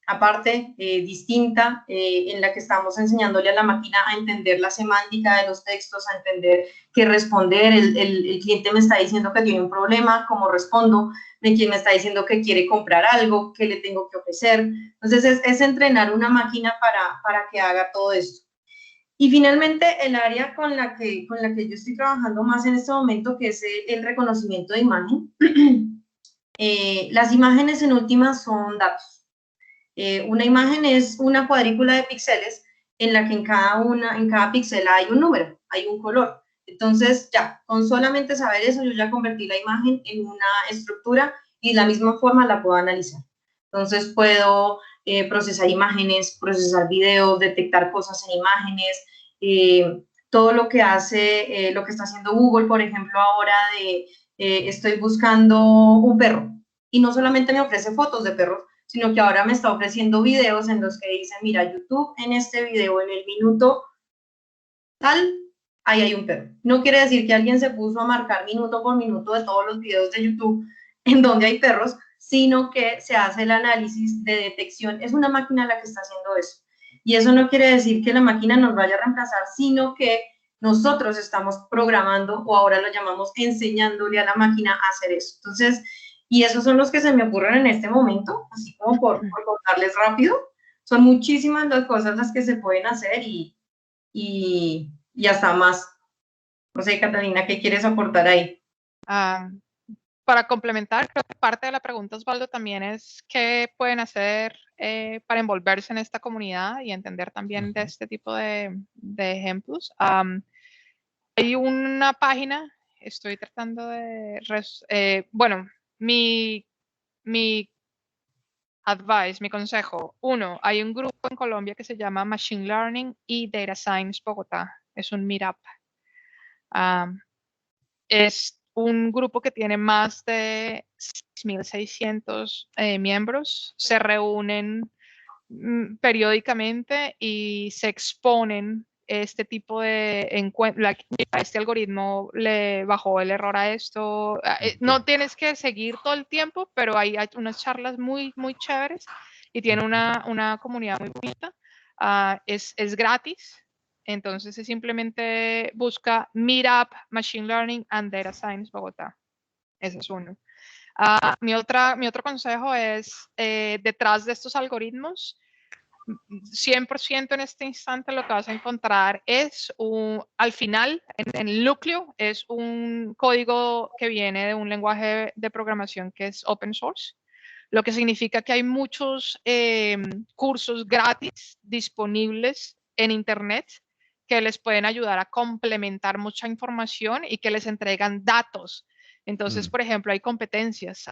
C: aparte, distinta, en la que estamos enseñándole a la máquina a entender la semántica de los textos, a entender qué responder. El cliente me está diciendo que tiene un problema, cómo respondo, quien me está diciendo que quiere comprar algo, qué le tengo que ofrecer. Entonces es entrenar una máquina para que haga todo esto. Y finalmente, el área con la que yo estoy trabajando más en este momento, que es el reconocimiento de imagen. Las imágenes en últimas son datos. Una imagen es una cuadrícula de píxeles en la que en cada píxel hay un número, hay un color. Entonces, ya, con solamente saber eso, yo ya convertí la imagen en una estructura y de la misma forma la puedo analizar. Entonces, puedo procesar imágenes, procesar videos, detectar cosas en imágenes, todo lo que hace, lo que está haciendo Google, por ejemplo, ahora estoy buscando un perro y no solamente me ofrece fotos de perros, sino que ahora me está ofreciendo videos en los que dice, mira, YouTube en este video, en el minuto tal, ahí hay un perro. No quiere decir que alguien se puso a marcar minuto por minuto de todos los videos de YouTube en donde hay perros, sino que se hace el análisis de detección. Es una máquina la que está haciendo eso. Y eso no quiere decir que la máquina nos vaya a reemplazar, sino que nosotros estamos programando, o ahora lo llamamos enseñándole a la máquina a hacer eso. Entonces, y esos son los que se me ocurren en este momento, así como por contarles rápido. Son muchísimas las cosas las que se pueden hacer y hasta más. No sé, Catalina, ¿qué quieres aportar ahí?
B: para complementar, creo que parte de la pregunta, Osvaldo, también es qué pueden hacer para envolverse en esta comunidad y entender también de este tipo de ejemplos. Hay una página, estoy tratando de... bueno, mi advice, mi consejo. Uno, hay un grupo en Colombia que se llama Machine Learning y Data Science Bogotá. Es un meetup. Es un grupo que tiene más de 6.600 miembros. Se reúnen periódicamente y se exponen este tipo de encuentros. Este algoritmo le bajó el error a esto. No tienes que seguir todo el tiempo, pero hay unas charlas muy, muy chéveres y tiene una comunidad muy bonita. Es gratis. Entonces es simplemente busca Meetup Machine Learning and Data Science Bogotá. Ese es uno. Mi otro consejo es, detrás de estos algoritmos, 100% en este instante lo que vas a encontrar es al final, en el núcleo, es un código que viene de un lenguaje de programación que es open source, lo que significa que hay muchos cursos gratis disponibles en Internet que les pueden ayudar a complementar mucha información y que les entregan datos. Entonces, por ejemplo, hay competencias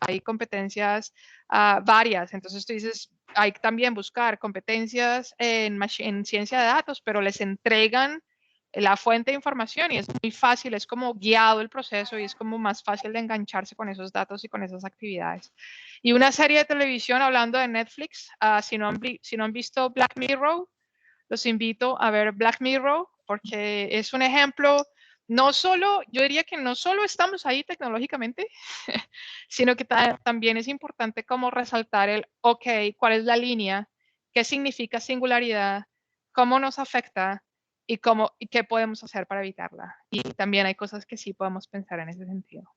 B: varias. Entonces tú dices, hay que también buscar competencias en ciencia de datos, pero les entregan la fuente de información y es muy fácil, es como guiado el proceso y es como más fácil de engancharse con esos datos y con esas actividades. Y una serie de televisión, hablando de Netflix, si no han visto Black Mirror, los invito a ver Black Mirror porque es un ejemplo. Yo diría que no solo estamos ahí tecnológicamente, sino que también es importante como resaltar cuál es la línea, qué significa singularidad, cómo nos afecta y qué podemos hacer para evitarla. Y también hay cosas que sí podemos pensar en ese sentido.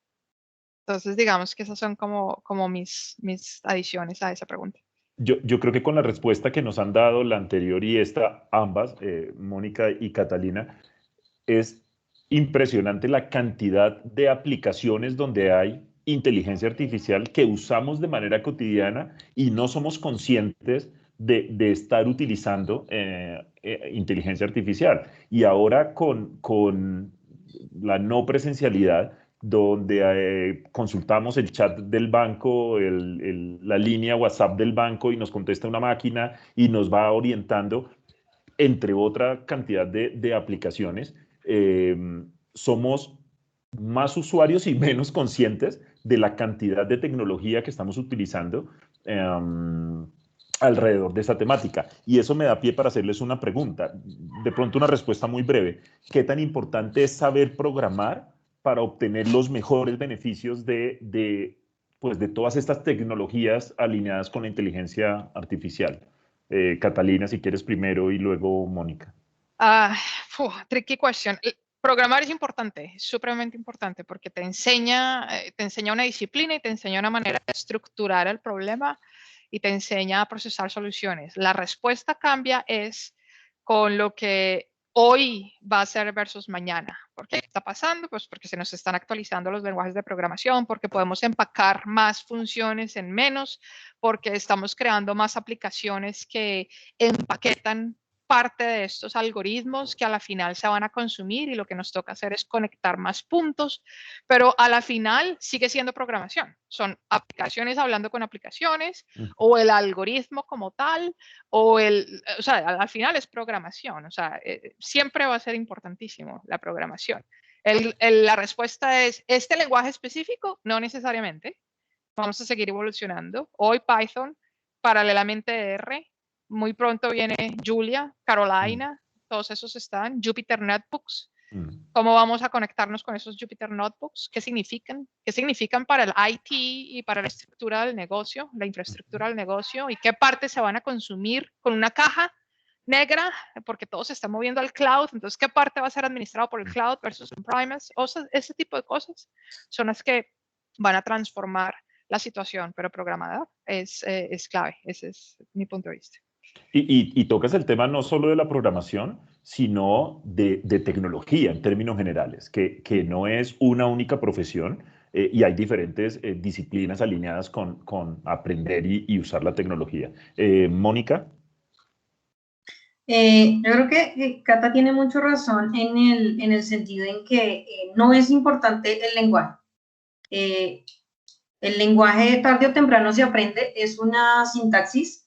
B: Entonces, digamos que esas son como mis adiciones a esa pregunta.
A: Yo creo que con la respuesta que nos han dado, la anterior y esta, ambas, Mónica y Catalina, es impresionante la cantidad de aplicaciones donde hay inteligencia artificial que usamos de manera cotidiana y no somos conscientes de estar utilizando inteligencia artificial. Y ahora con la no presencialidad, donde consultamos el chat del banco, la línea WhatsApp del banco y nos contesta una máquina y nos va orientando, entre otra cantidad de aplicaciones, somos más usuarios y menos conscientes de la cantidad de tecnología que estamos utilizando alrededor de esta temática. Y eso me da pie para hacerles una pregunta, de pronto una respuesta muy breve. ¿Qué tan importante es saber programar para obtener los mejores beneficios de todas estas tecnologías alineadas con la inteligencia artificial? Catalina, si quieres primero y luego Mónica.
B: Tricky question. Programar es importante, supremamente importante, porque te enseña una disciplina y te enseña una manera de estructurar el problema y te enseña a procesar soluciones. La respuesta cambia con lo que hoy va a ser versus mañana. ¿Por qué está pasando? Pues porque se nos están actualizando los lenguajes de programación, porque podemos empacar más funciones en menos, porque estamos creando más aplicaciones que empaquetan parte de estos algoritmos que a la final se van a consumir y lo que nos toca hacer es conectar más puntos, pero a la final sigue siendo programación. Son aplicaciones hablando con aplicaciones o el algoritmo como tal, o sea, al final es programación, o sea, siempre va a ser importantísimo la programación. La respuesta es, ¿este lenguaje específico? No necesariamente. Vamos a seguir evolucionando. Hoy Python, paralelamente R, muy pronto viene Julia, Carolina, todos esos están, Jupyter Notebooks. ¿Cómo vamos a conectarnos con esos Jupyter Notebooks? ¿Qué significan? ¿Qué significan para el IT y para la estructura del negocio, la infraestructura del negocio? ¿Y qué partes se van a consumir con una caja negra? Porque todo se está moviendo al cloud. Entonces, ¿qué parte va a ser administrado por el cloud versus on-premise? Ese tipo de cosas son las que van a transformar la situación, pero programador es clave. Ese es mi punto de vista.
A: Y tocas el tema no solo de la programación, sino de tecnología en términos generales, que no es una única profesión. y hay diferentes disciplinas alineadas con aprender y usar la tecnología. Mónica.
C: Yo creo que Cata tiene mucho razón en el sentido en que no es importante el lenguaje. El lenguaje tarde o temprano se aprende, es una sintaxis,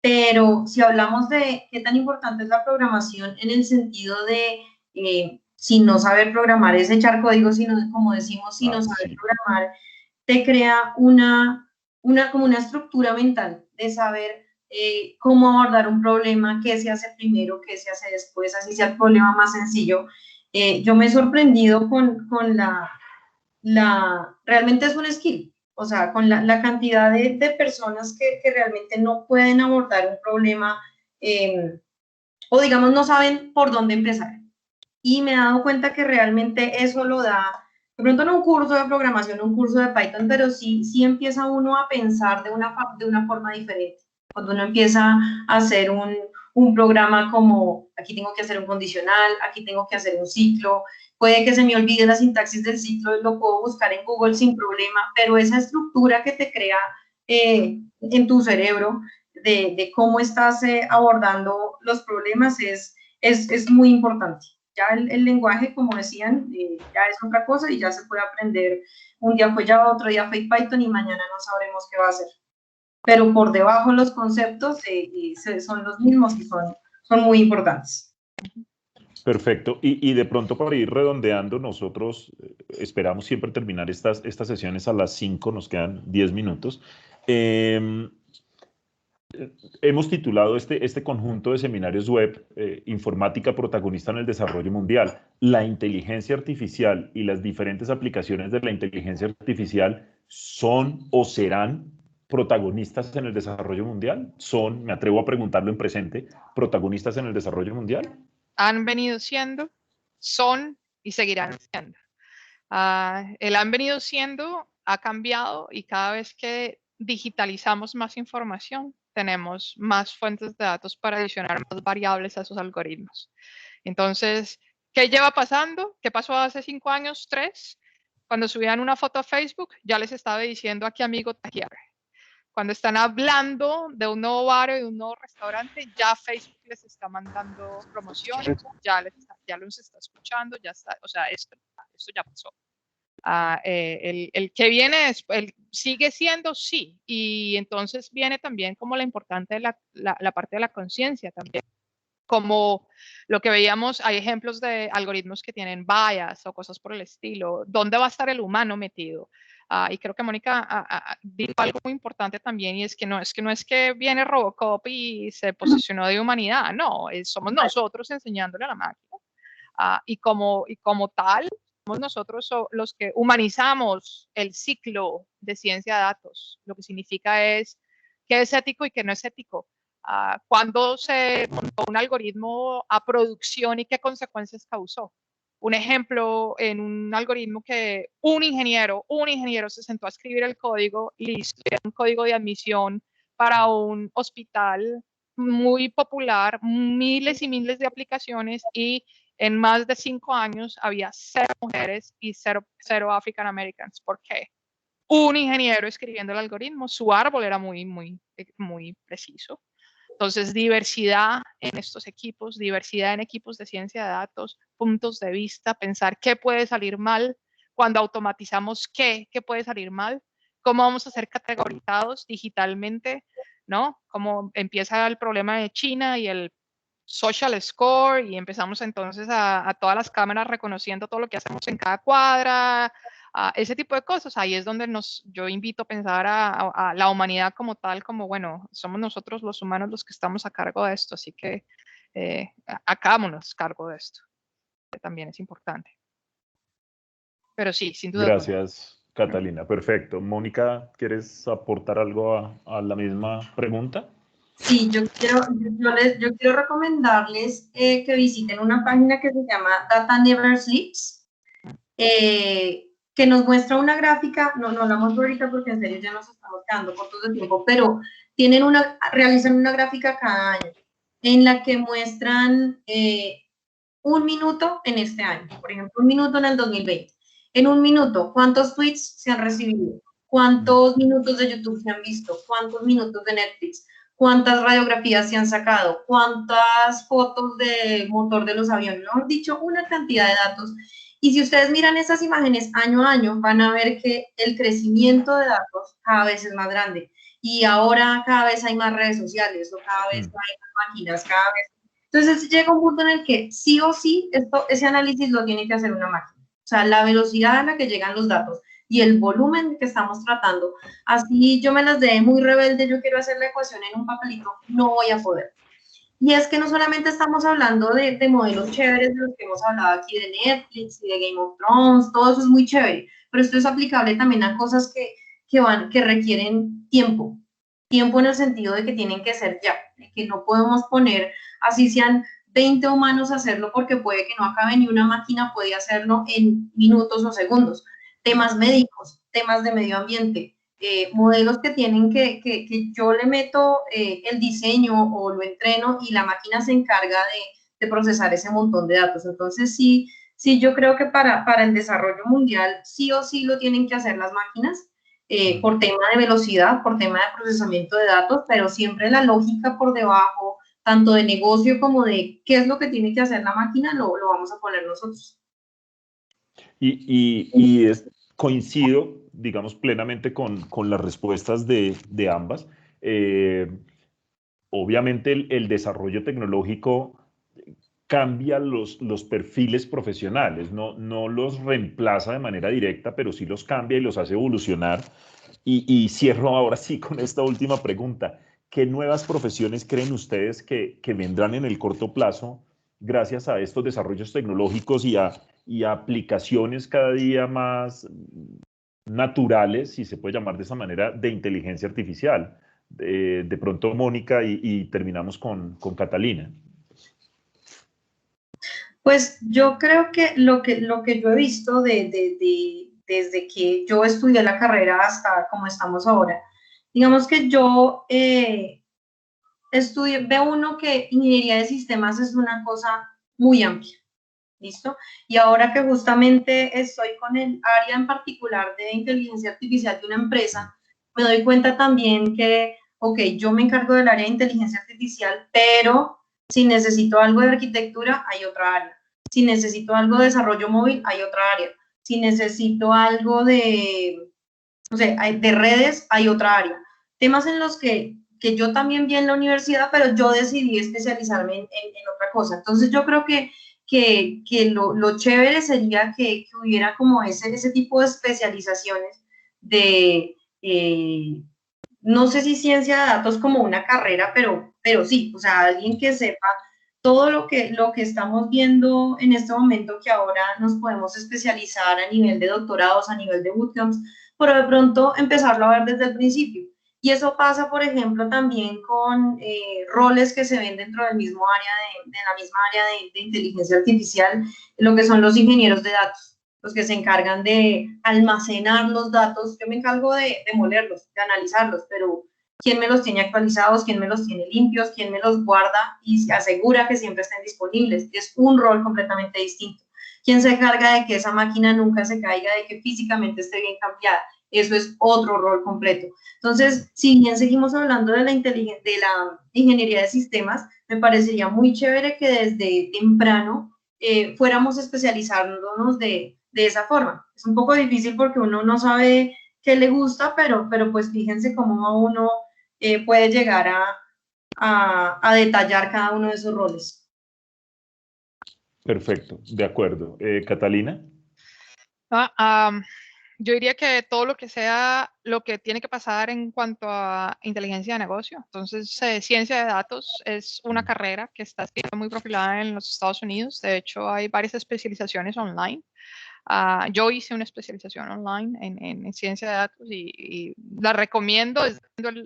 C: pero si hablamos de qué tan importante es la programación en el sentido de si no saber programar es echar código, sino como decimos, si no saber
A: Sí.
C: programar, te crea como una estructura mental de saber cómo abordar un problema, qué se hace primero, qué se hace después, así sea el problema más sencillo. Yo me he sorprendido con realmente es un skill, o sea, con la cantidad de personas que realmente no pueden abordar un problema o digamos no saben por dónde empezar. Y me he dado cuenta que realmente eso lo da, de pronto no un curso de programación, un curso de Python, pero sí empieza uno a pensar de una forma diferente. Cuando uno empieza a hacer un programa como, aquí tengo que hacer un condicional, aquí tengo que hacer un ciclo, puede que se me olvide la sintaxis del ciclo, lo puedo buscar en Google sin problema, pero esa estructura que te crea en tu cerebro de cómo estás abordando los problemas es muy importante. Ya el lenguaje, como decían, ya es otra cosa y ya se puede aprender. Un día fue Java, otro día fue Python y mañana no sabremos qué va a hacer. Pero por debajo los conceptos son los mismos y son muy importantes.
A: Perfecto. Y de pronto para ir redondeando, nosotros esperamos siempre terminar estas sesiones a las 5, nos quedan 10 minutos. Hemos titulado este conjunto de seminarios web, Informática protagonista en el desarrollo mundial. La inteligencia artificial y las diferentes aplicaciones de la inteligencia artificial son o serán protagonistas en el desarrollo mundial. ¿Son, me atrevo a preguntarlo en presente, protagonistas en el desarrollo mundial?
B: Han venido siendo, son y seguirán siendo. El han venido siendo ha cambiado y cada vez que digitalizamos más información, tenemos más fuentes de datos para adicionar más variables a esos algoritmos. Entonces, ¿qué lleva pasando? ¿Qué pasó hace 5 años, 3? Cuando subían una foto a Facebook, ya les estaba diciendo a qué amigo taguear. Cuando están hablando de un nuevo barrio, de un nuevo restaurante, ya Facebook les está mandando promociones, ya los está escuchando, ya está, o sea, esto ya pasó. El que viene sigue siendo sí, y entonces viene también como la importante de la parte de la conciencia también. Como lo que veíamos, hay ejemplos de algoritmos que tienen bias o cosas por el estilo. ¿Dónde va a estar el humano metido? Y creo que Mónica dijo algo muy importante también, y es que no es que viene Robocop y se posicionó de humanidad, no, somos nosotros enseñándole a la máquina. Y como tal, somos nosotros los que humanizamos el ciclo de ciencia de datos. Lo que significa es qué es ético y qué no es ético. Cuándo se montó un algoritmo a producción y qué consecuencias causó. Un ejemplo, en un algoritmo que un ingeniero se sentó a escribir el código, listo, era un código de admisión para un hospital muy popular, miles y miles de aplicaciones, y en más de 5 años había 0 mujeres y 0 African Americans. ¿Por qué? Un ingeniero escribiendo el algoritmo, su árbol era muy preciso. Entonces, diversidad en estos equipos, diversidad en equipos de ciencia de datos, puntos de vista, pensar qué puede salir mal cuando automatizamos qué puede salir mal, cómo vamos a ser categorizados digitalmente, ¿no? Cómo empieza el problema de China y el social score, y empezamos entonces a todas las cámaras reconociendo todo lo que hacemos en cada cuadra, ese tipo de cosas. Ahí es donde yo invito a pensar a la humanidad como tal, como bueno, somos nosotros los humanos los que estamos a cargo de esto, así que hagámonos cargo de esto, que también es importante. Pero sí, sin duda.
A: Gracias, Catalina. Perfecto. Mónica, ¿quieres aportar algo a la misma pregunta?
C: Sí, yo quiero recomendarles que visiten una página que se llama Data Never Sleeps, que nos muestra una gráfica, no la muestro ahorita porque en serio ya nos estamos quedando cortos de tiempo, pero realizan una gráfica cada año en la que muestran 1 minuto en este año, por ejemplo, 1 minuto en el 2020. En un minuto, ¿cuántos tweets se han recibido? ¿Cuántos minutos de YouTube se han visto? ¿Cuántos minutos de Netflix? ¿Cuántas radiografías se han sacado? ¿Cuántas fotos del motor de los aviones? No han dicho una cantidad de datos. Y si ustedes miran esas imágenes año a año, van a ver que el crecimiento de datos cada vez es más grande. Y ahora cada vez hay más redes sociales, o cada vez hay más máquinas, cada vez. Entonces llega un punto en el que sí o sí ese análisis lo tiene que hacer una máquina. O sea, la velocidad a la que llegan los datos y el volumen que estamos tratando, así yo me las dé muy rebelde, yo quiero hacer la ecuación en un papelito, no voy a poder. Y es que no solamente estamos hablando de modelos chéveres de los que hemos hablado aquí de Netflix y de Game of Thrones, todo eso es muy chévere, pero esto es aplicable también a cosas que requieren tiempo. Tiempo en el sentido de que tienen que ser ya, de que no podemos poner, así sean 20 humanos a hacerlo porque puede que no acabe ni una máquina, puede hacerlo en minutos o segundos. Temas médicos, temas de medio ambiente, modelos que tienen que yo le meto el diseño o lo entreno y la máquina se encarga de procesar ese montón de datos. Entonces, sí, yo creo que para el desarrollo mundial sí o sí lo tienen que hacer las máquinas por tema de velocidad, por tema de procesamiento de datos, pero siempre la lógica por debajo, tanto de negocio como de qué es lo que tiene que hacer la máquina, lo vamos a poner nosotros.
A: Coincido, digamos, plenamente con las respuestas de ambas. Obviamente el desarrollo tecnológico cambia los perfiles profesionales, no los reemplaza de manera directa, pero sí los cambia y los hace evolucionar. Y cierro ahora sí con esta última pregunta. ¿Qué nuevas profesiones creen ustedes que vendrán en el corto plazo gracias a estos desarrollos tecnológicos y a aplicaciones cada día más naturales, si se puede llamar de esa manera, de inteligencia artificial? De pronto Mónica y terminamos con Catalina.
C: Pues yo creo que lo que yo he visto desde que yo estudié la carrera hasta como estamos ahora, digamos que yo veo uno que ingeniería de sistemas es una cosa muy amplia, ¿listo? Y ahora que justamente estoy con el área en particular de inteligencia artificial de una empresa, me doy cuenta también que, ok, yo me encargo del área de inteligencia artificial, pero si necesito algo de arquitectura, hay otra área. Si necesito algo de desarrollo móvil, hay otra área. Si necesito algo de, no sé, de redes, hay otra área. Temas en los que yo también vi en la universidad, pero yo decidí especializarme en otra cosa. Entonces yo creo que lo chévere sería que hubiera como ese tipo de especializaciones de, no sé si ciencia de datos como una carrera, pero sí, o sea, alguien que sepa todo lo que estamos viendo en este momento, que ahora nos podemos especializar a nivel de doctorados, a nivel de bootcamps, pero de pronto empezarlo a ver desde el principio. Y eso pasa, por ejemplo, también con roles que se ven dentro del mismo área, de la misma área de inteligencia artificial, lo que son los ingenieros de datos, los que se encargan de almacenar los datos. Yo me encargo de molerlos, de analizarlos, pero quién me los tiene actualizados, quién me los tiene limpios, quién me los guarda y se asegura que siempre estén disponibles. Es un rol completamente distinto. ¿Quién se encarga de que esa máquina nunca se caiga, de que físicamente esté bien cambiada? Eso es otro rol completo. Entonces, si bien seguimos hablando de la ingeniería de sistemas, me parecería muy chévere que desde temprano fuéramos especializándonos de esa forma. Es un poco difícil porque uno no sabe qué le gusta, pero pues fíjense cómo uno puede llegar a detallar cada uno de esos roles.
A: Perfecto, de acuerdo. Catalina.
B: Yo diría que todo lo que sea lo que tiene que pasar en cuanto a inteligencia de negocio. Entonces, ciencia de datos es una carrera que está siendo muy profilada en los Estados Unidos. De hecho, hay varias especializaciones online. Yo hice una especialización online en ciencia de datos y la recomiendo desde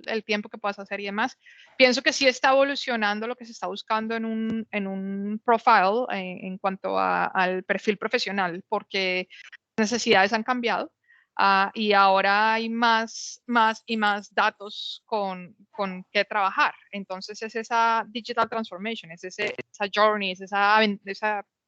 B: el tiempo que puedas hacer y demás. Pienso que sí está evolucionando lo que se está buscando en un profile en cuanto al perfil profesional, porque las necesidades han cambiado. Y ahora hay más y más datos con que trabajar. Entonces es esa digital transformation, es esa journey, es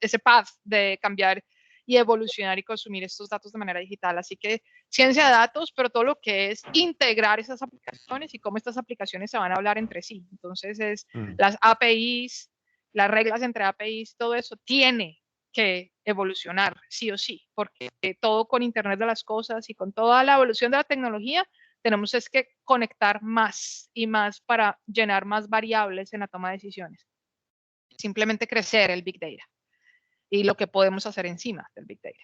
B: ese path de cambiar y evolucionar y consumir estos datos de manera digital. Así que ciencia de datos, pero todo lo que es integrar esas aplicaciones y cómo estas aplicaciones se van a hablar entre sí. Entonces es las APIs, las reglas entre APIs, todo eso tiene que evolucionar sí o sí, porque todo con Internet de las cosas y con toda la evolución de la tecnología, tenemos es que conectar más y más para llenar más variables en la toma de decisiones. Simplemente crecer el Big Data y lo que podemos hacer encima del Big Data.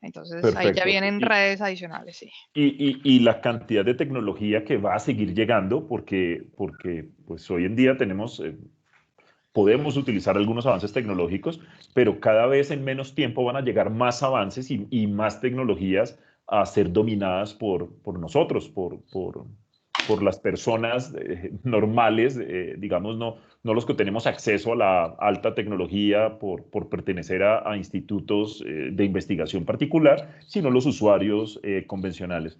B: Entonces ahí ya
A: Perfecto.
B: vienen redes adicionales, sí.
A: Y la cantidad de tecnología que va a seguir llegando, porque pues hoy en día tenemos, podemos utilizar algunos avances tecnológicos, pero cada vez en menos tiempo van a llegar más avances y más tecnologías a ser dominadas por nosotros, por las personas normales, digamos, no los que tenemos acceso a la alta tecnología por pertenecer a institutos de investigación particular, sino los usuarios convencionales.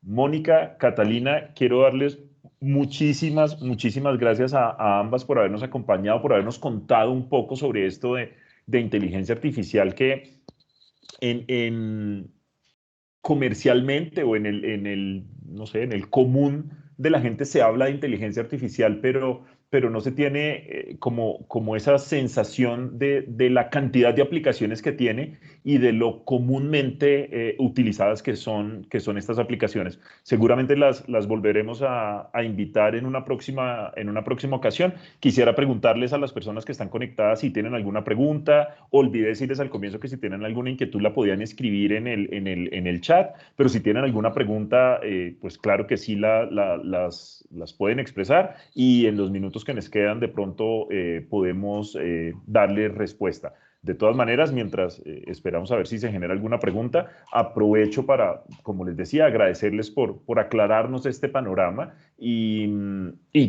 A: Mónica, Catalina, quiero darles muchísimas gracias a ambas por habernos acompañado, por habernos contado un poco sobre esto de inteligencia artificial que comercialmente o no sé, en el común de la gente se habla de inteligencia artificial, pero no se tiene como esa sensación de la cantidad de aplicaciones que tiene y de lo comúnmente utilizadas que son estas aplicaciones. Seguramente las volveremos a invitar en una próxima ocasión. Quisiera preguntarles a las personas que están conectadas si tienen alguna pregunta. Olvidé decirles al comienzo que si tienen alguna inquietud la podían escribir en el chat, pero si tienen alguna pregunta, pues claro que sí las pueden expresar y en los minutos que nos quedan de pronto podemos darle respuesta. De todas maneras, mientras esperamos a ver si se genera alguna pregunta, aprovecho para, como les decía, agradecerles por aclararnos este panorama y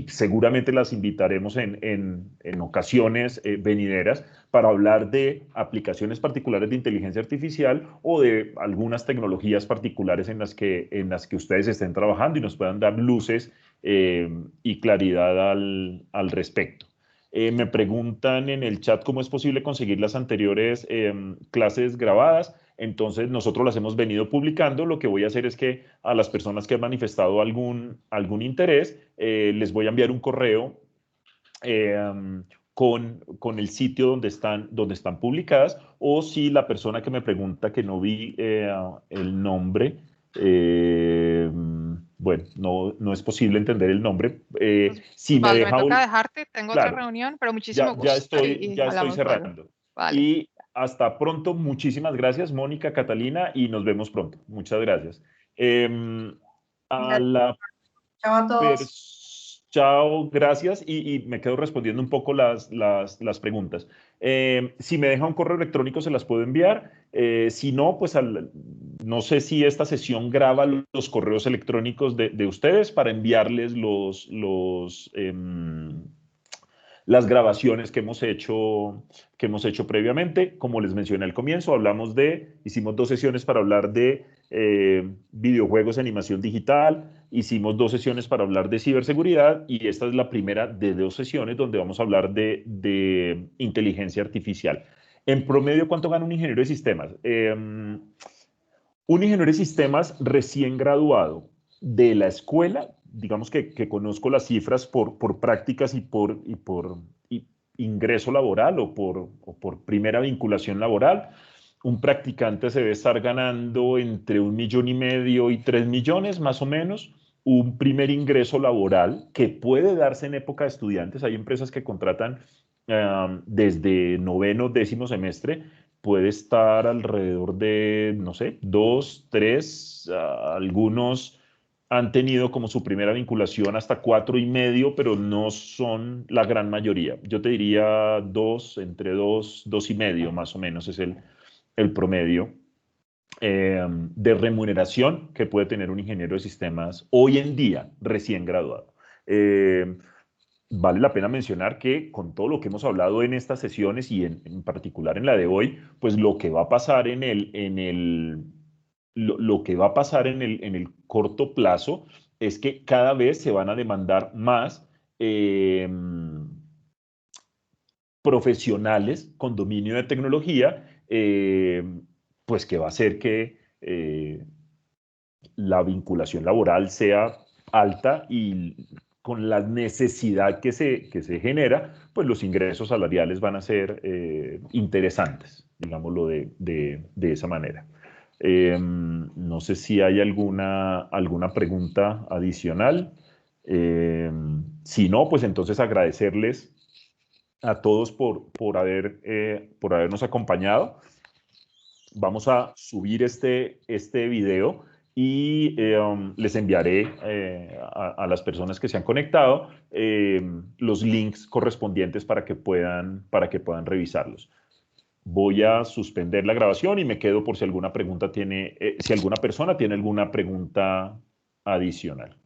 A: seguramente las invitaremos en ocasiones venideras para hablar de aplicaciones particulares de inteligencia artificial o de algunas tecnologías particulares en las que ustedes estén trabajando y nos puedan dar luces y claridad al respecto. Me preguntan en el chat cómo es posible conseguir las anteriores clases grabadas. Entonces, nosotros las hemos venido publicando. Lo que voy a hacer es que a las personas que han manifestado algún interés, les voy a enviar un correo con el sitio donde están publicadas, o si la persona que me pregunta, que no vi el nombre, bueno, no es posible entender el nombre. Si me
B: Vale,
A: deja...
B: me toca dejarte, tengo otra
A: Claro,
B: reunión, pero muchísimo
A: ya
B: gusto
A: estoy,
B: y
A: ya estoy
B: hablamos luego.
A: cerrando.
B: Vale.
A: Y hasta pronto. Muchísimas gracias, Mónica, Catalina, y nos vemos pronto. Muchas gracias. A la
C: Chao a todos.
A: Chao, gracias. Y me quedo respondiendo un poco las preguntas. Si me deja un correo electrónico, se las puedo enviar. Si no, pues no sé si esta sesión graba los correos electrónicos de ustedes para enviarles las grabaciones que hemos hecho previamente. Como les mencioné al comienzo, hicimos 2 sesiones para hablar de videojuegos, animación digital, hicimos 2 sesiones para hablar de ciberseguridad y esta es la primera de 2 sesiones donde vamos a hablar de inteligencia artificial. En promedio, ¿cuánto gana un ingeniero de sistemas? Un ingeniero de sistemas recién graduado de la escuela, digamos que conozco las cifras por prácticas y por ingreso laboral o por primera vinculación laboral. Un practicante se debe estar ganando entre 1,5 millones y 3 millones, más o menos. Un primer ingreso laboral que puede darse en época de estudiantes. Hay empresas que contratan desde noveno, 10º semestre. Puede estar alrededor de, no sé, 2, 3, algunos han tenido como su primera vinculación hasta 4,5, pero no son la gran mayoría. Yo te diría 2, entre 2, 2,5 más o menos es el promedio de remuneración que puede tener un ingeniero de sistemas hoy en día, recién graduado. Vale la pena mencionar que con todo lo que hemos hablado en estas sesiones y en particular en la de hoy, pues lo que va a pasar lo que va a pasar en el corto plazo es que cada vez se van a demandar más profesionales con dominio de tecnología pues que va a hacer que la vinculación laboral sea alta y con la necesidad que se genera, pues los ingresos salariales van a ser interesantes, digámoslo de esa manera. No sé si hay alguna pregunta adicional. Si no, pues entonces agradecerles a todos por habernos acompañado. Vamos a subir este video y les enviaré a las personas que se han conectado los links correspondientes para que puedan revisarlos. Voy a suspender la grabación y me quedo por si alguna persona tiene alguna pregunta adicional.